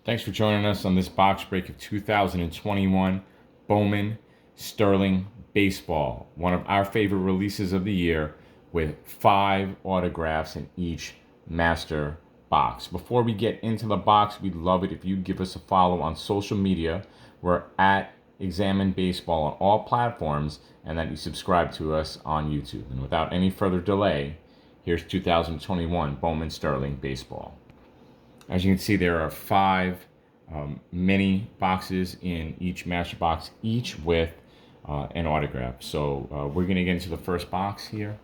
Thanks for joining us on this box break of 2021 Bowman Sterling Baseball, one of our favorite releases of the year, with 5 autographs in each master box. Before we get into the box, we'd love it if you give us a follow on social media. We're at Examine Baseball on all platforms, and that you subscribe to us on YouTube. And without any further delay, here's 2021 Bowman Sterling Baseball. As you can see, there are 5 mini boxes in each master box, each with an autograph. So we're going to get into the first box here.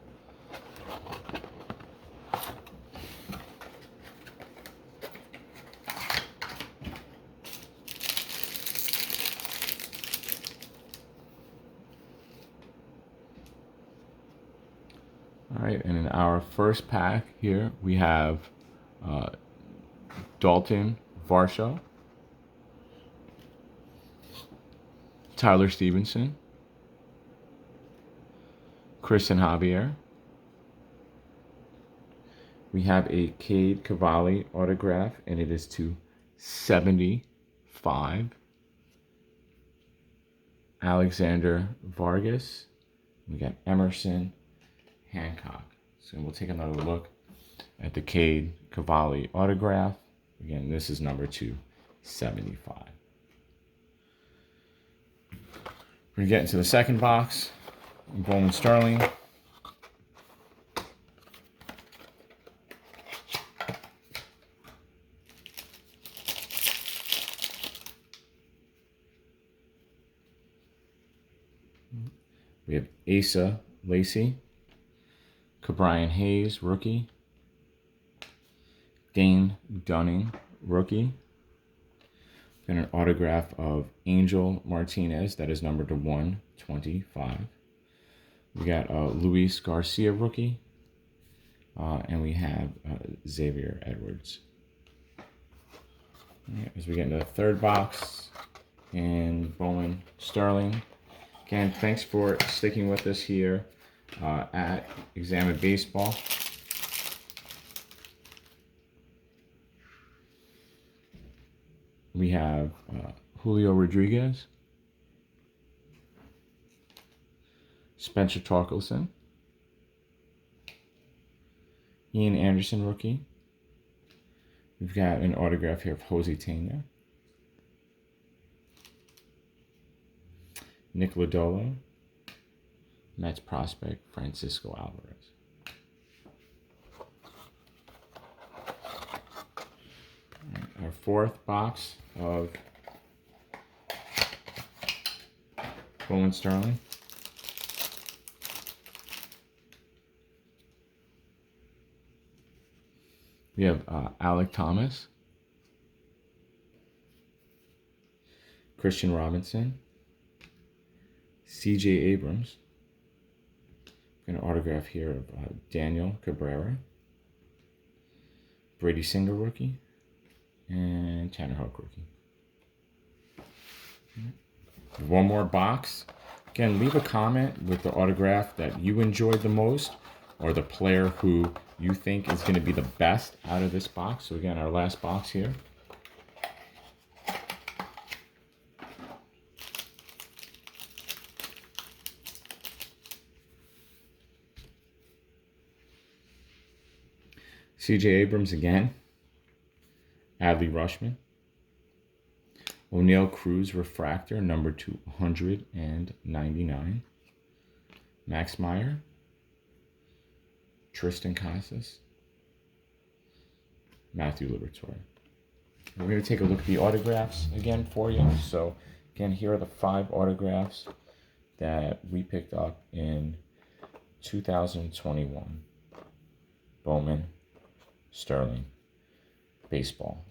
All right, and in our first pack here, we have Dalton Varsho, Tyler Stevenson, Kristen Javier. We have a Cade Cavalli autograph, and it is to 75. Alexander Vargas. We got Emerson Hancock. So we'll take another look at the Cade Cavalli autograph. Again, this is number 275. We're going to get into the second box. Bowman Sterling. We have Asa Lacy, Cabrian Hayes, rookie. Dane Dunning, rookie. And an autograph of Angel Martinez, that is numbered to 125. We got Luis Garcia, rookie. And we have Xavier Edwards. Right, as we get into the third box, and Bowman Sterling. Again, thanks for sticking with us here at Examine Baseball. We have Julio Rodriguez, Spencer Torkelson, Ian Anderson, rookie. We've got an autograph here of Jose Tena, Nick Lodolo, Mets prospect Francisco Alvarez. Our fourth box of Bowman Sterling. We have Alec Thomas, Christian Robinson, C.J. Abrams. Got an autograph here of Daniel Cabrera, Brady Singer, rookie, and Tanner Houck, rookie. One more box. Again, leave a comment with the autograph that you enjoyed the most, or the player who you think is going to be the best out of this box. So again, our last box here. C.J. Abrams again. Adley Rushman. O'Neill Cruz refractor, number 299. Max Meyer. Tristan Casas. Matthew Liberatore. We're going to take a look at the autographs again for you. So again, here are the 5 autographs that we picked up in 2021 Bowman Sterling Baseball.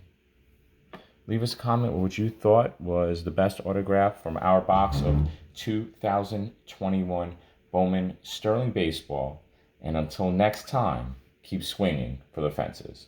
Leave us a comment with what you thought was the best autograph from our box of 2021 Bowman Sterling Baseball. And until next time, keep swinging for the fences.